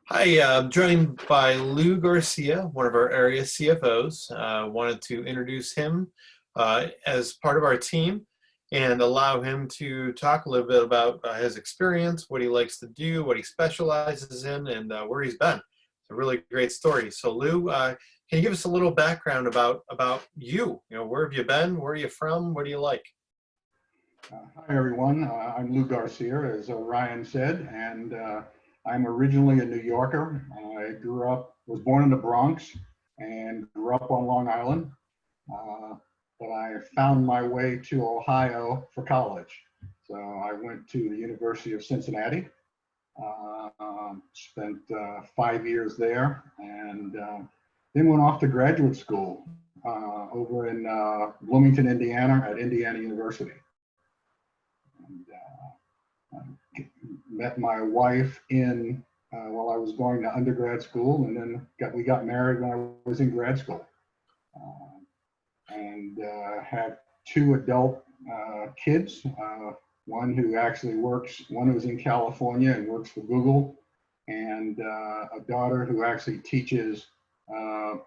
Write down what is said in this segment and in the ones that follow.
Hi, I'm joined by Lou Garcia, one of our area CFOs. Wanted to introduce him as part of our team and allow him to talk a little bit about his experience, what he likes to do, what he specializes in, and where he's been. It's a really great story. So, Lou, can you give us a little background about you? You know, where have you been? Where are you from? What do you like? Hi, everyone. I'm Lou Garcia, as Ryan said, and I'm originally a New Yorker. Was born in the Bronx and grew up on Long Island, uh, but I found my way to Ohio for college. So I went to the University of Cincinnati, spent 5 years there, and then went off to graduate school over in Bloomington, Indiana, at Indiana University. And met my wife in while I was going to undergrad school, and then we got married when I was in grad school, and had two adult kids. One who actually works, one who's in California and works for Google, and a daughter who actually teaches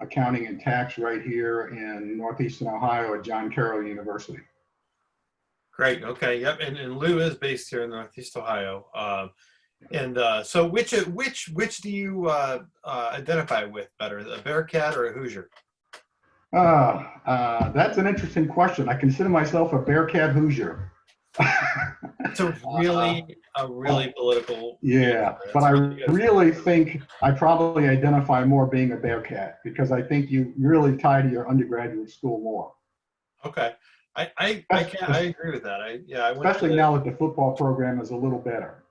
accounting and tax right here in Northeastern Ohio at John Carroll University. Great. Okay. Yep. And Lou is based here in Northeast Ohio. So which do you identify with better, a Bearcat or a Hoosier? That's an interesting question. I consider myself a Bearcat Hoosier. It's a really political Yeah, answer. but That's I really good. really think I probably identify more being a Bearcat because I think you really tie to your undergraduate school more. Okay. I agree with that. I went Especially to. now that the football program is a little better.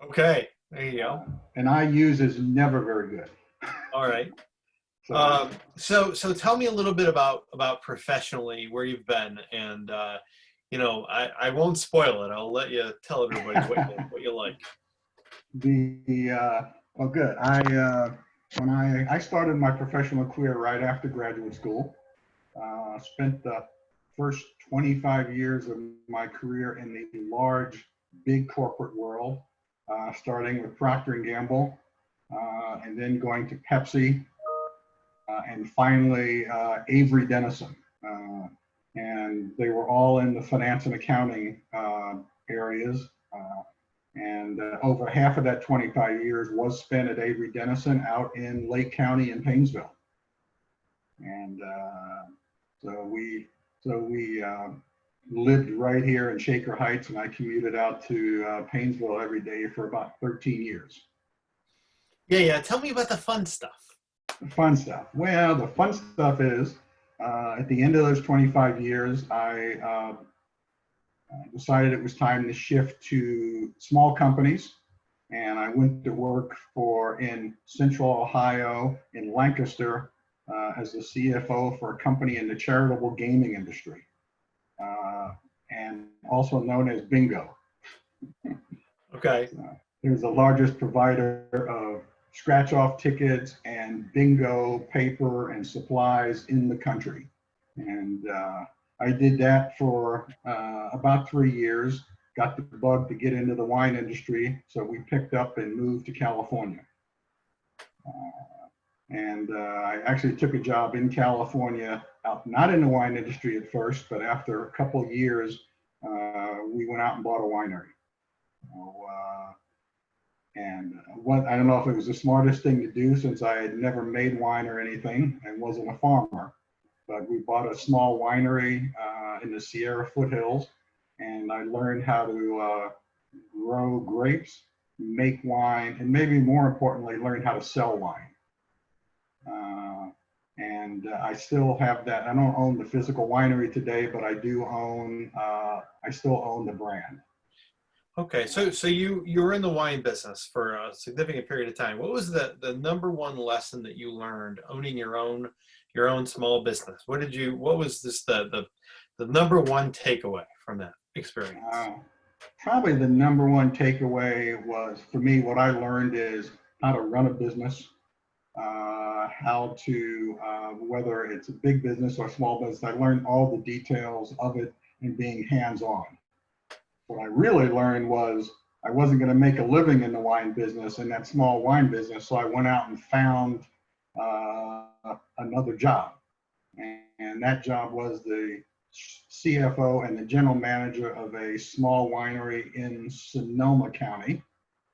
Okay. There you go. And IU's is never very good. All right. So, So tell me a little bit about professionally where you've been, and I won't spoil it. I'll let you tell everybody what you like. well, good. I started my professional career right after graduate school. Spent the first 25 years of my career in the large, big corporate world, starting with Procter and Gamble, and then going to Pepsi, and finally Avery Dennison. And they were all in the finance and accounting areas. And over half of that 25 years was spent at Avery Dennison out in Lake County in Painesville. And so we lived right here in Shaker Heights, and I commuted out to Painesville every day for about 13 years. Yeah. Tell me about the fun stuff. The fun stuff. Well, the fun stuff is at the end of those 25 years, I decided it was time to shift to small companies. And I went to work in Central Ohio in Lancaster as the CFO for a company in the charitable gaming industry, and also known as Bingo. Okay. There's the largest provider of scratch-off tickets and bingo paper and supplies in the country. And I did that for about 3 years, got the bug to get into the wine industry, so we picked up and moved to California. And I actually took a job in California, not in the wine industry at first, but after a couple of years, we went out and bought a winery. I don't know if it was the smartest thing to do since I had never made wine or anything and wasn't a farmer, but we bought a small winery in the Sierra foothills, and I learned how to grow grapes, make wine, and maybe more importantly, learn how to sell wine. And I still have that. I don't own the physical winery today, but I still own the brand. Okay. So you were in the wine business for a significant period of time. What was the number one lesson that you learned owning your own small business? What was the number one takeaway from that experience? Probably the number one takeaway was, for me, what I learned is how to run a business, how to, whether it's a big business or small business, I learned all the details of it and being hands-on. What I really learned was I wasn't going to make a living in the wine business, in that small wine business. So I went out and found another job. And that job was the CFO and the general manager of a small winery in Sonoma County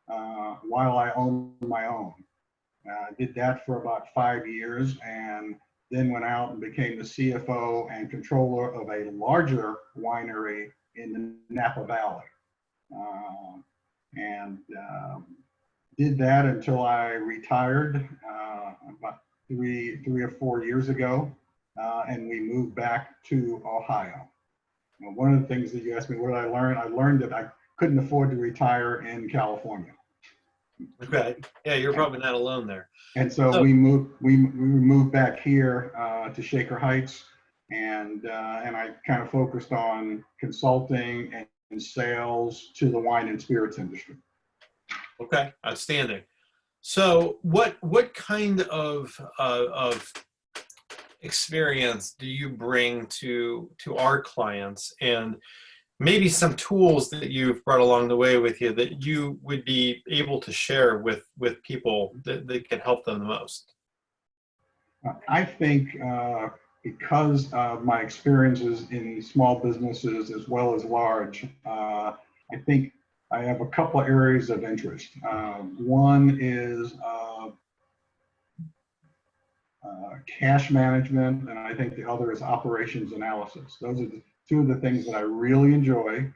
while I owned my own. Did that for about 5 years, and then went out and became the CFO and controller of a larger winery in the Napa Valley. And did that until I retired about three or 4 years ago, and we moved back to Ohio. Now, one of the things that you asked me, what did I learn? I learned that I couldn't afford to retire in California. Okay. Yeah, you're probably not alone there. And so we moved back here to Shaker Heights, and I kind of focused on consulting and sales to the wine and spirits industry. Okay, outstanding. So what kind of experience do you bring to our clients, and maybe some tools that you've brought along the way with you that you would be able to share with people that can help them the most? I think because of my experiences in small businesses as well as large, I think I have a couple of areas of interest. One is cash management, and I think the other is operations analysis. Those are the two of the things that I really enjoy.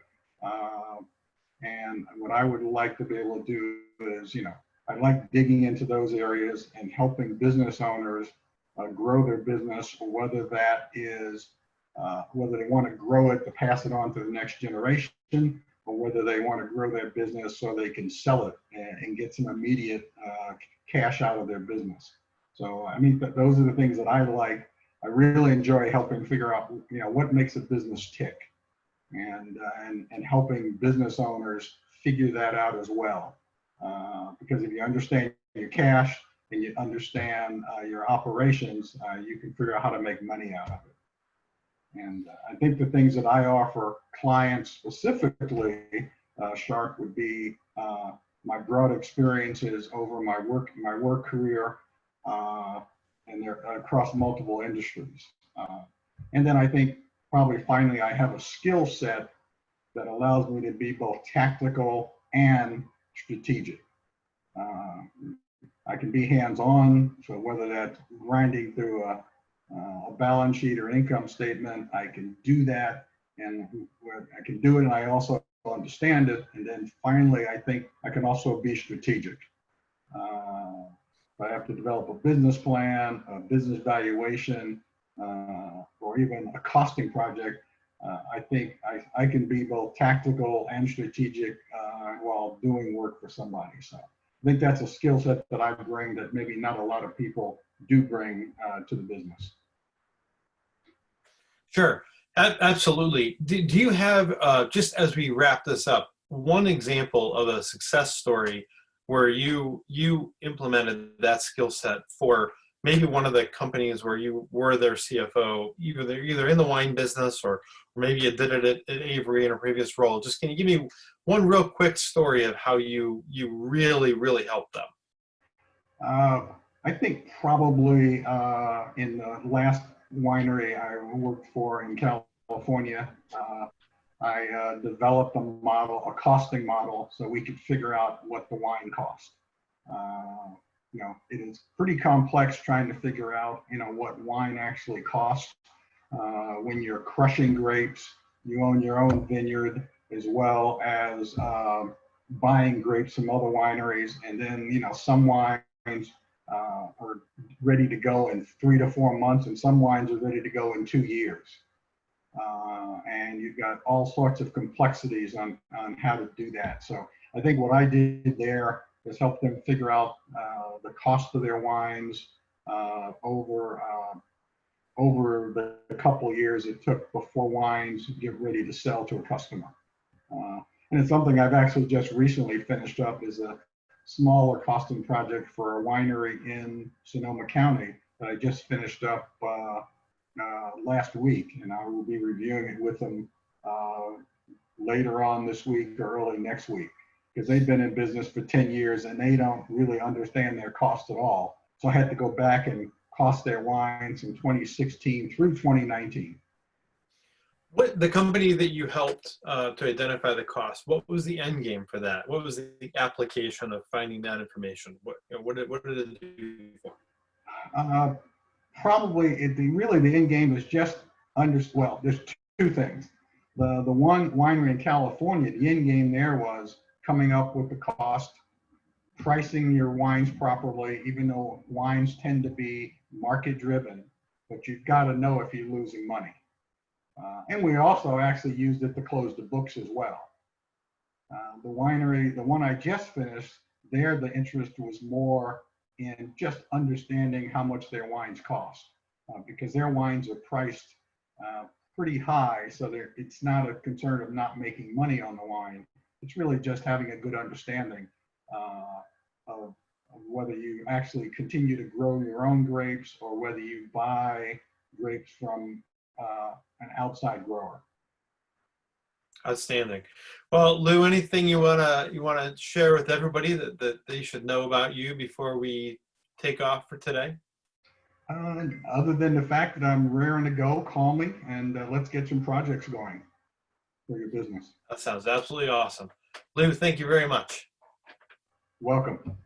And what I would like to be able to do is, I like digging into those areas and helping business owners grow their business, whether that is whether they want to grow it to pass it on to the next generation, or whether they want to grow their business so they can sell it and get some immediate cash out of their business. So I mean, those are the things that I like. I really enjoy helping figure out, what makes a business tick, and helping business owners figure that out as well. Because if you understand your cash and you understand your operations, you can figure out how to make money out of it. And I think the things that I offer clients specifically, Shark, would be my broad experiences over my work career, and they're across multiple industries. And then I think probably finally I have a skill set that allows me to be both tactical and strategic. I can be hands-on, so whether that's grinding through a balance sheet or income statement, I can do that, and I can do it, and I also understand it. And then finally, I think I can also be strategic. If I have to develop a business plan, a business valuation, or even a costing project, I think I can be both tactical and strategic while doing work for somebody. So I think that's a skill set that I bring that maybe not a lot of people do bring to the business. Sure, absolutely. Do you have, just as we wrap this up, one example of a success story where you implemented that skill set for maybe one of the companies where you were their CFO, either in the wine business or maybe you did it at Avery in a previous role? Just can you give me one real quick story of how you really, really helped them? I think probably in the last winery I worked for in California, I developed a costing model, so we could figure out what the wine cost. It is pretty complex trying to figure out, what wine actually costs. When you're crushing grapes, you own your own vineyard as well as buying grapes from other wineries, and then some wines are ready to go in 3 to 4 months, and some wines are ready to go in 2 years. And you've got all sorts of complexities on how to do that. So I think what I did there is help them figure out the cost of their wines over the couple of years it took before wines get ready to sell to a customer. And it's something I've actually just recently finished up, is a smaller costing project for a winery in Sonoma County that I just finished up last week, and I will be reviewing it with them later on this week or early next week. because they've been in business for 10 years and they don't really understand their cost at all. So I had to go back and cost their wines from 2016 through 2019. What the company that you helped to identify the cost? What was the end game for that? What was the application of finding that information? What did it do? Uh, Probably really the end game is just well, there's two things. The one winery in California, the end game there was coming up with the cost, pricing your wines properly, even though wines tend to be market driven, but you've got to know if you're losing money. And we also actually used it to close the books as well. The winery, the one I just finished, there the interest was more in just understanding how much their wines cost, because their wines are priced pretty high, so it's not a concern of not making money on the wine. It's really just having a good understanding of whether you actually continue to grow your own grapes or whether you buy grapes from an outside grower. Outstanding. Well, Lou, anything you wanna share with everybody that they should know about you before we take off for today? Other than the fact that I'm raring to go, call me and let's get some projects going for your business. That sounds absolutely awesome. Lou, thank you very much. Welcome.